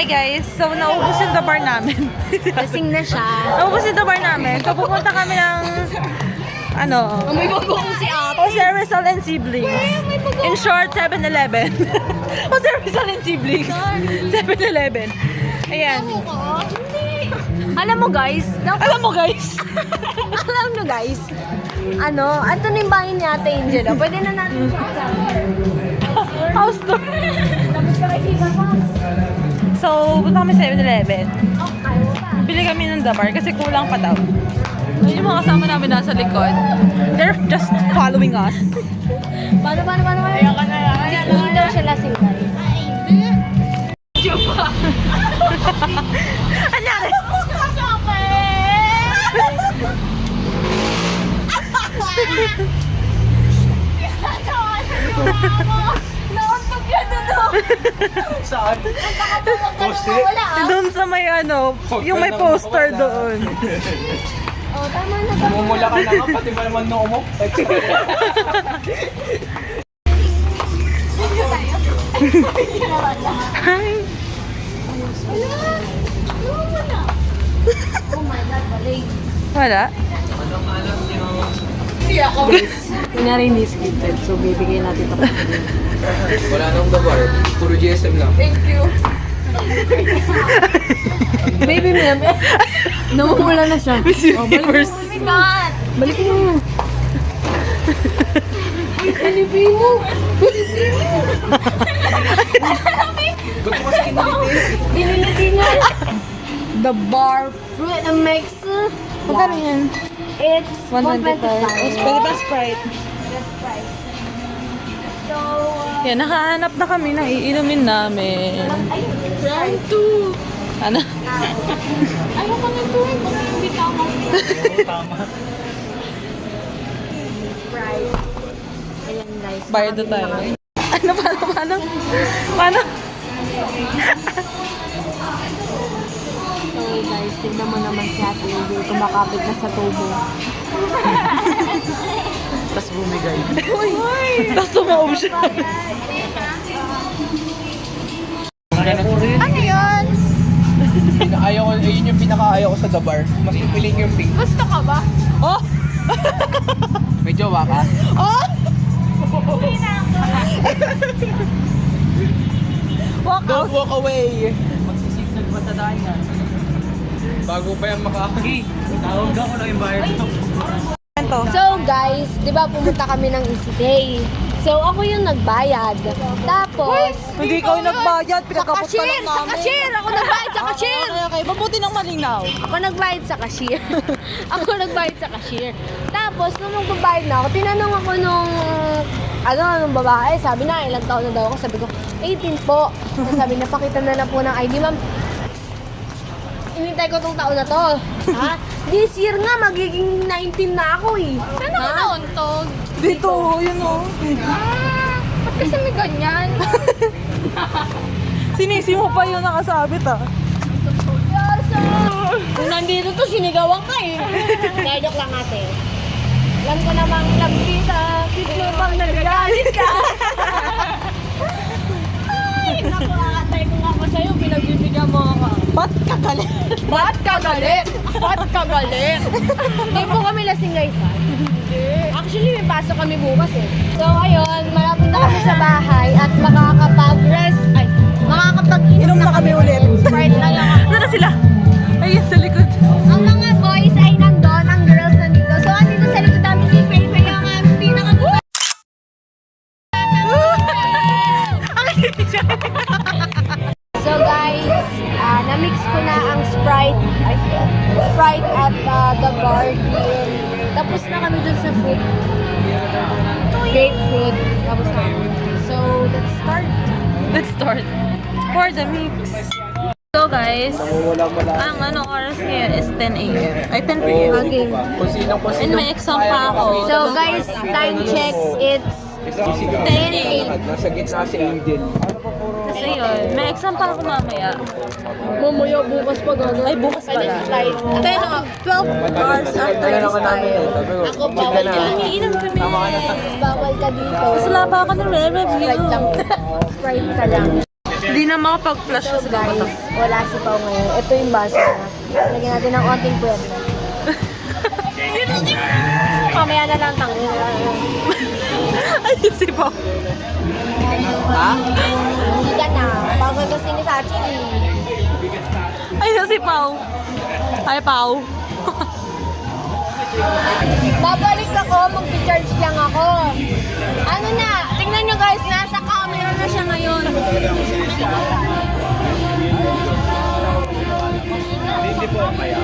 Hi guys! So, naubos yung bar namin. Lasing na siya. Naubos yung bar namin. So, pupunta kami ng May bagoong si ate. Jose Rizal and Siblings. In short, 7-Eleven. Jose Rizal and Siblings. 7-Eleven. Ayan. Alam mo guys, Alam mo guys? alam nyo guys, ito na yung bahay ni Ate Angel. Pwede na natin siya kasama. House tour. Tapos nakikita pa. So, punta kami sa 7-Eleven. Okay, pa. Bili kami ng bar kasi kulang pa daw. Yung mga kasama namin nasa likod. They're just following us. Paano? Ayan ka na. Hindi daw siya lasing guys. Anyari? Nauntog yan doon. Saan? Poster? Doon sa may yung may poster doon. Oh, tama na ba? Mumula ka na nga, pati ba naman noo mo? Hi! Oh my God, balik. Wala? Kunyari hindi scripted, so bibigay natin ito. Wala nang dabar. Puro GSM lang. Thank you. Baby, ma'am. Namumula na siya. Miss Universe. God! Balik mo. Pinipin mo. Ba't mo kasi kiniliti? Diniliti niya. The bar fruit and mix. Magkano yan? It's 125. Pwede ba Sprite? That's right. So, Yan, nakahanap na kami ng iinumin namin. round 2. Ano? Ayaw ka nito eh. Baka hindi tama. Tama. Sprite. Ayan guys. Bayad na tayo. Ano? Paano? So guys, tignan mo naman si Ate Angel kumakapit na sa tubo. Tapos bumigay. Tapos tumaob siya. Ano yun? Ayaw ko, yun yung pinaka-ayaw ko sa dabar. Mas pipiling yung pink. Gusto ka ba? Oh! May jowa ka? Oh! Walk out! Don't walk away! Magsisignal pa sa daan yan. Bago pa yung makakagi. Tawag ako lang yung bayad ito. So guys, di ba pumunta kami ng Easy Day? So ako yung nagbayad. Tapos, Hindi ikaw yung nagbayad, pinagkapot ka lang sa namin. cashier! Ako nagbayad sa cashier! Okay. Mabuti ng malinaw. Ako nagbayad sa cashier. Ako nagbayad sa cashier. Tapos, nung magbabayad na ako, tinanong ako nung babae. Sabi na, ilang taon na daw ako. Sabi ko, 18 po. Tapos sabi na, pakita na lang po ng ID. Ma'am, inintay ko tong taon na to. Ha? This year nga, magiging 19 na ako eh. Ano ka nauntog? Dito, yun o. Ba't kasi may ganyan? Sinisi mo pa yung nakasabit ah. Kung nandito to, sinigawan ka eh. Naidok lang ate. Alam ko namang love kita. Kita bang nagagalit ka? Ay, naku, akatay ko nga ako sa'yo. Pinagbibigyan mo ako. Ba't ka galit? Ba't ka galit? Ba't ka galit? Hindi po kami lasing guys ha? Hindi. Actually, may pasok kami bukas eh. So, ayun, malapit na kami sa bahay at makakapag-rest. Ay, makakapag-inom Inom na kami ulit. Sprite na lang ako. Ano sila? Ayun sa likod. Ang mga boys ay nandun, ang girls nandito. So, andito sa likod namin si Faye, yung pinaka-gusto. So guys, na-mix ko na ang Sprite at the bar here. Tapos na kami dun sa fruit. Grapefruit. Tapos na kami. So, let's start. Let's start. For the mix. So guys, Wala. ang oras ngayon is 10 a.m. Ay, 10 p.m. Okay. Kung sino. And may exam pa ako. So guys, time check, it's 10:08. Nasa gitna si Angel. Kasi yun, may exam pa ako mamaya. Mamaya bukas pa gano'n. Ay, bukas pala. 12 hours after Wala this naman namin time. eh. Sabi ko, Ako bawal ka. Iinom kami. Bawal ka dito. Kasi wala pa ako ng re-review. Sprite lang. Sprite ka lang. Hindi na makapag-flash So sa guys, mata. wala si Pao ngayon. Ito yung baso na. Lagyan natin ng onting puwersa. Mamaya na lang tangin. Ay, si Pao. Ha? Hindi ka na. Pagod kasi ni Sachi eh. Ay, na si Pao. Ay, Pao. Babalik ako, mag-charge lang ako. Ano na, tingnan nyo guys, nasa camera na siya ngayon. Hindi po kaya.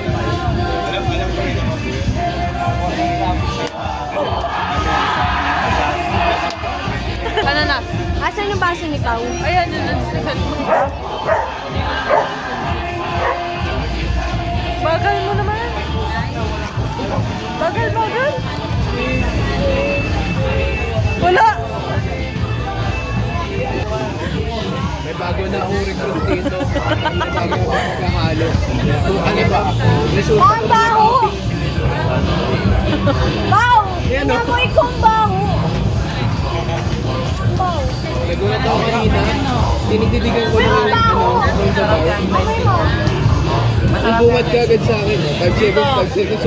Ano na? Asan yung baso ni Pao? Ayan, yun. Bagal mo naman. Bagal, bagal. Wala. May bago na akong recruit dito. Bago ako kakahalo. So, ano ba? Resulta Ang baho! Pao! Inamoy kong baho! Pao! Nagulat ako kanina. Tinitidigan ko yung yung sabaw. Okay mo? Ang bungad ka agad sa akin. 5 seconds, 5 seconds.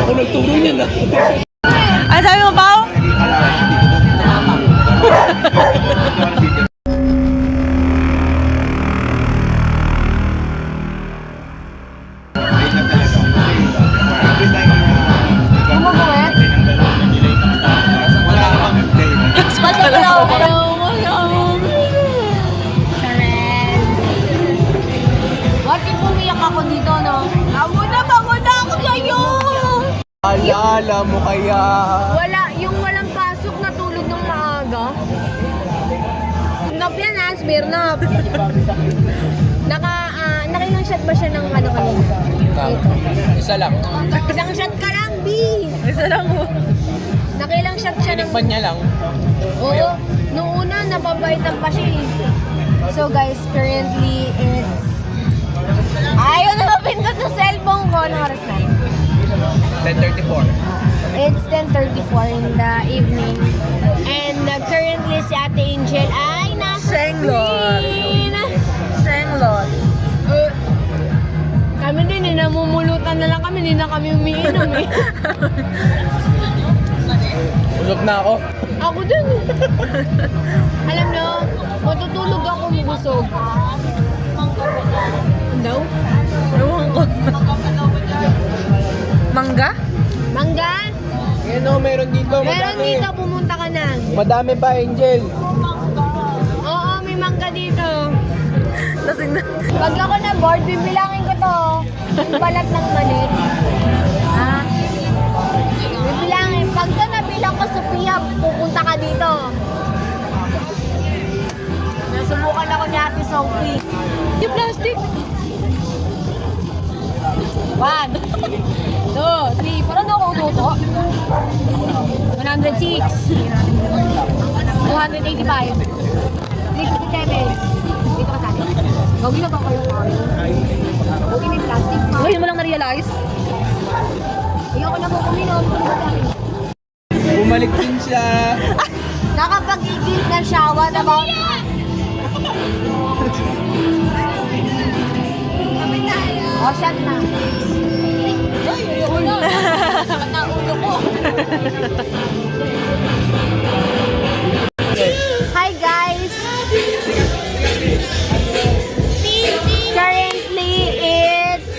Ako nagturo niya na. Ay, sabi mo, Pao? Bumubuwet? What if umiyak ako dito, no? Pagod na ako sa'yo! Alala mo kaya. Wala, yung walang pasok na tulog ng maaga. Nap yan ha, Smirnoff. Nakilang shot ba siya ng ano kanina? Isa lang. Isang shot ka lang, B! Isa lang mo. Nakilang shot siya ng... Tinikman niya lang. Oo, noong una napabaitan pa siya eh. So guys, currently it's... Ayaw na mapindot ng cellphone ko. Anong oras na? 10:34. It's 10:34 in the evening. And currently si Ate Angel ay nasa Senglot. screen. Senglot. Kami din eh, namumulutan na lang kami. Hindi na kami umiinom eh. Usog na ako. Ako din eh. Alam nyo, matutulog akong busog. Daw? Ewan ko. Mangga? Mangga? Yan o, meron dito. Meron madami. dito, pumunta ka na. Madami pa, Angel. Oo, may mangga dito. Lasing na. Pag ako na bored, bibilangin ko to. Yung balat ng malit. Ha? Bibilangin. Pag to nabilang ko, Sophia, pupunta ka dito. Nasubukan ako ni Ate Sophie. Yung plastic. 1, 2, 3. Parang ako ututo. 106. 285. 357. Dito ka sa akin. Gawin na ba kayo sa akin? Gawin may plastic pa. Ngayon mo lang na-realize? Ayoko na po kuminom. Bumalik din siya. Nakapag-igit na siya. What about... O, shot na. Ay, ayoko na. Sakit na ulo ko. Hi guys! Currently it's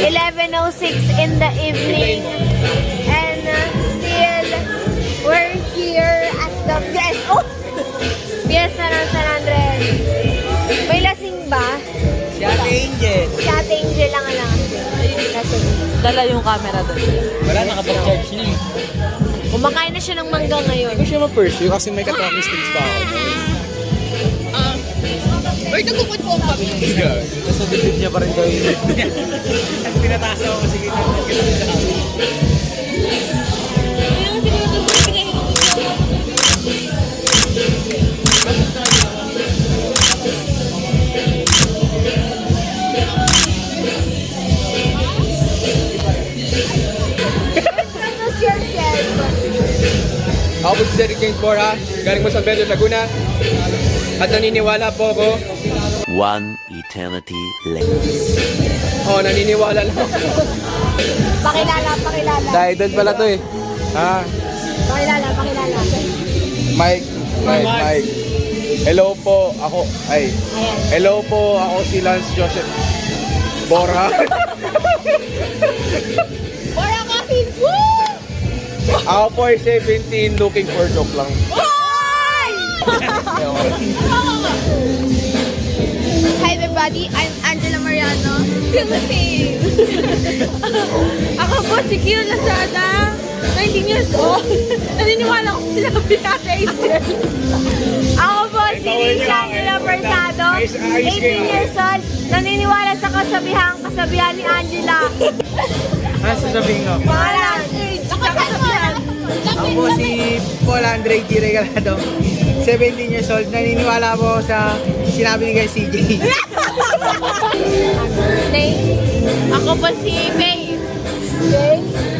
11:06 in the evening and still we're here at the Fiesta ng San Andres. May lasing ba? Si Ate Angel. Si Ate Angel lang ang lasing. Dala yung camera doon. Wala, nakapag-charge niya eh. Kumakain na siya ng mangga ngayon. Hindi ko siya ma-pursue kasi may ka-talking sticks pa ako. Ay, nagkukot po ang kami. Nasa dibdib niya pa rin gawin. At pinataas ako kasi Introduce yourself. Ako po si Cedric James Bora, galing mo sa San Pedro, Laguna. At naniniwala po ako. One eternity later. Oo, naniniwala lang ako. Pakilala. Dahil doon pala to eh. Ha? Pakilala. Mike. Hello po, ako. Ayan. Hello po, ako si Lance Joseph Bora. Bora Cousins! Woo! Ako po ay 17, looking for joke lang. Hi! Hi everybody, I'm Angela Mariano, Philippines! Ako po si Kira Lazada, 19 years old. Naniniwala ko sila pinata Angel. Ako po si Angela Persado, 18 years old, naniniwala sa kasabihan ni Angela. Ano sasabihin ko? Pangalan, kasabihan. Ako po si Paul Andre G. Regalado, 17 years old. Naniniwala po sa sinabi ni Guy CJ. Name? Ako po si Faye. Faye?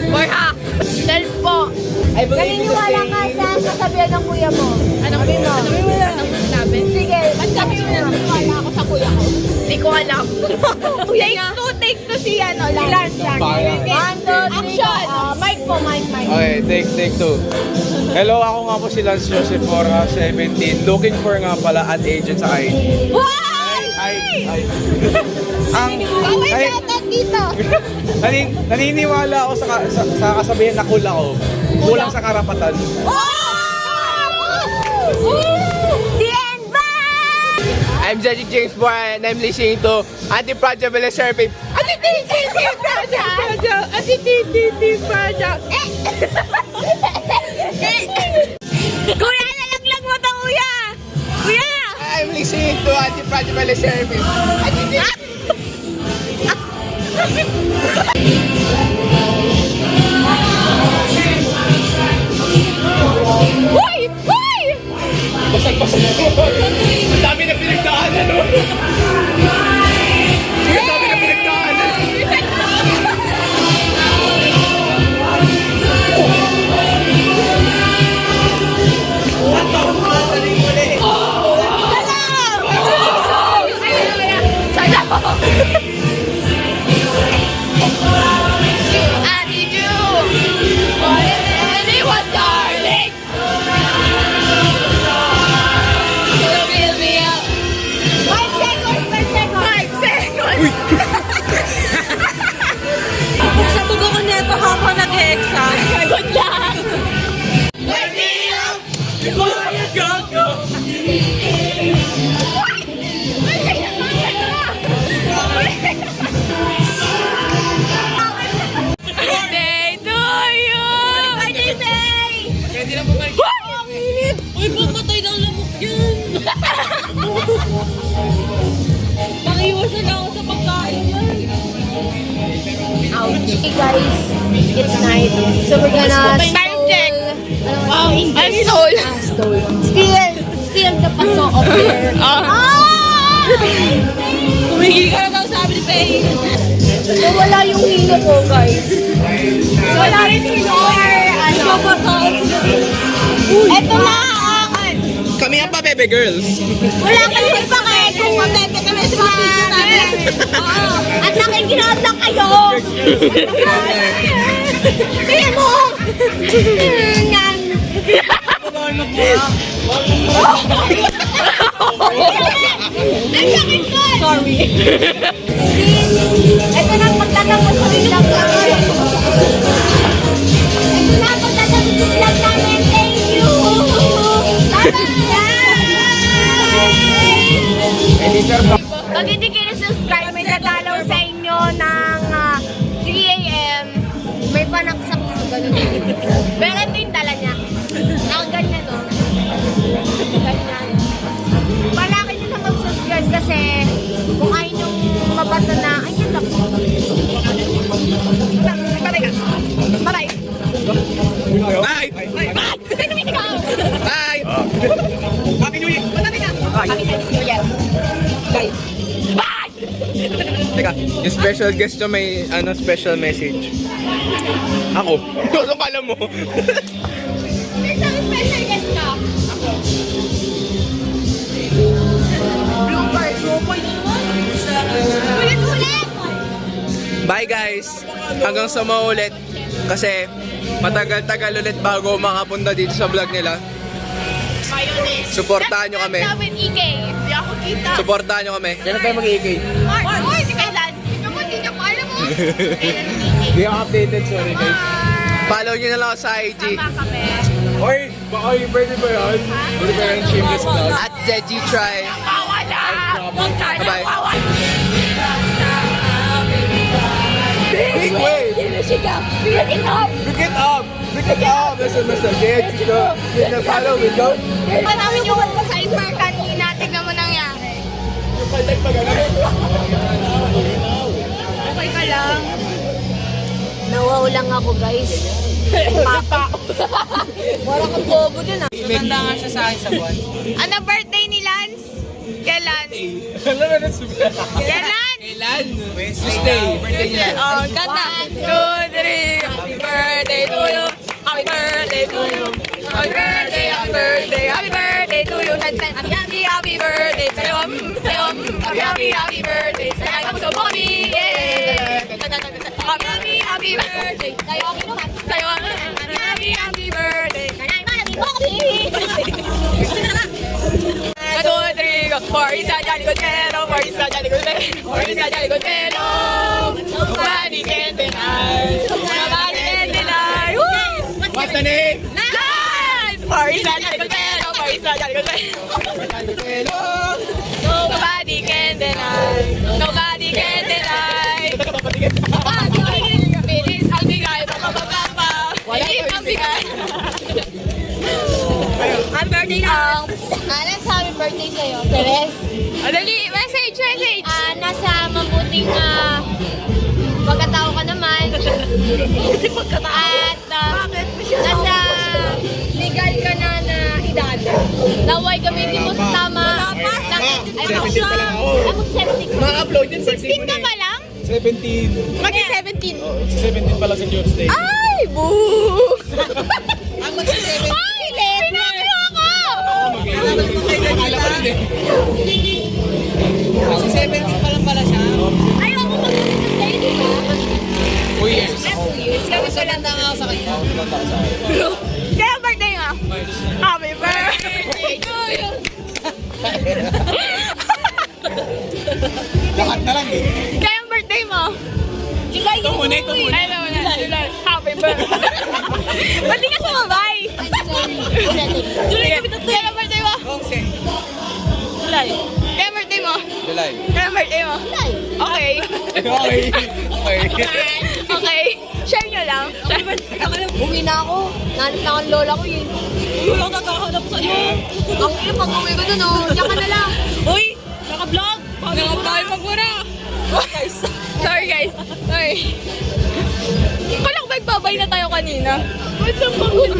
Borhak. Del po. Naniniwala ka sa kasabihan ng kuya mo. Anong sabi mo? Anong sabi? Sige. Ba't sabi mo naniniwala ako sa kuya ko? Hindi ko alam. Take to si Lance. Action! Mic po, mic. Okay, take 2. Hello, ako nga po si Lance Joseph Bora, 17, looking for nga pala ad agent sa IG. Ay. Bawal Ay. shoutout dito. Naniniwala ako sa kasabihan na cool ako. Kulang sa karapatan. The end ba? I'm Judge James Boy and I'm listening to Anti-Project Survey. Kuya, nalaglag mo to, kuya! Kuya! I'm listening to Anti-Project Survey. Hoy! Hoy! Basag-basag ako. Ang dami na pinagdaanan, no? Ang dami na pinagdaanan. I need you more than anyone, darling. So fill me up. 5 seconds. 5 seconds. Sabog ako neto habang nag-hexa. Good luck. Birthday to you! Birthday! Uy, pumatay ng lamok yun. Pangiwasan ako sa pagkain yan. Hey guys, it's night. So we're gonna Time check. Wow, I'm sold. Steal the paso of here. Kumigil ka na daw sabi ni Faye. So wala yung hilo ko, guys. So wala rin hilo or ano. Eto na akin. Kami ang pa, baby girls. Wala kang pa kaya kung matete kami sa mga video namin. Oo. At nakikinood lang kayo. Kaya mo. Yan. Ang sakit ko. Sorry. Please. Ito na magtatapos sa vlog namin. Ito na magtatapos sa vlog namin. Thank you. Bye-bye. Pag hindi kayo subscribe, may dadalaw sa inyo ng 3 a.m. May panaksak na gano'n. Pero ito yung dala niya. Ganyan, no? Ganyan. Malaki nyo na mag-subscribe kasi kung ayaw nyo mabato na, ay, yun lang. Patay ka. Patay. Bye! Bye! Happy New Year! Patay ka. Happy New Year. Bye. Bye! Teka, yung special guest nyo may special message. Ako? Ano kala mo? May isang special guest ka. Bye guys! Hanggang sa maulit. Kasi matagal-tagal ulit bago makapunta dito sa vlog nila. Suportahan nyo kami. Hindi ako kita. Suportahan nyo kami. Kailan tayo mag-iikay? Mark, hindi kailan. Tingnan mo, hindi niya pa alam mo. Hindi ako updated, sorry guys. Follow nyo na lang ako sa IG. Sama kami. Oy, baka yung birthday ba yun? Birthday ba yun? Shameless vlog. At ZGTry. Wala! Huwag ka na Bye-bye. wawala! Big wave! Pick it up! Pick it up! Pick it up! Listen, let's go. Yun na follow, we go. Ito namin yung sidebar kanina. Tignan mo nangyari. Okay ka lang. Nawaw lang ako, guys. Wala kang bobo dun, ah. Maganda nga siya sa akin sa buwan. Ano birthday ni Lance? Kailan? Alam mo na sugat. Kailan? Kailan? Wednesday. Birthday niya. Oh, ganda. 2, 3. Happy birthday to you. Happy birthday to you. Happy birthday, happy birthday, happy birthday to you. Happy, happy, happy birthday sa'yo. Happy, happy, happy birthday sa'yo. Ang puso mo kami. Yeah. Happy, happy, happy birthday sa'yo. Sa'yo. Happy, happy, happy birthday. One, two, three, go. For isa jolly good fellow, for isa jolly good fellow, for isa jolly good fellow. Nobody can deny, nobody can deny. Woo! What's the name? Nice! For isa jolly good fellow, for isa jolly good fellow. Nobody can deny, nobody can deny. Bilis ang bigay, papapapapa. Bilis ang bigay. Happy birthday na! Alan, happy birthday sa'yo. Teres? Dali, message! Nasa mabuting pagkatao ka naman. At nasa legal ka na edad. Naway gamitin mo sa tama. Ay, 17 pa lang ako. Ay, mag-17. Ma-upload yun, birthday 16 ko ka na pa lang? 17. Mag-17. 17 pa lang sa Tuesday. Ay, boo! Ang mag-17. Ay, pinakilo ako! Akala ko rin eh. Sa 17 pa lang pala siya. Ay, ako mag-birthday, di ba? Uy, yes. Kami ko lang ako sa kanya. Kaya ang birthday nga? Happy birthday to you! Lahat na lang eh. Kaya ang birthday mo? July. Ito muna. Ay, ito muna. July. Happy birthday. Ba't di ka sumabay? July kami tatlo. Kaya ang birthday mo? July. Kaya ang birthday mo? July. Kaya ang birthday mo? Okay. Okay. Okay. Okay. Share nyo lang. Uwi na ako. Nanit na ang lola ko yun. Lola ko nagkakahanap sa'yo. Ang iyo, pag-uwi ko dun, oh. Diyan ka na lang. Uy! Naka-vlog! Naka-vlog magmura! Sorry guys. Sorry. Kala ko magbabay na tayo kanina. Wait lang, pag-uwi.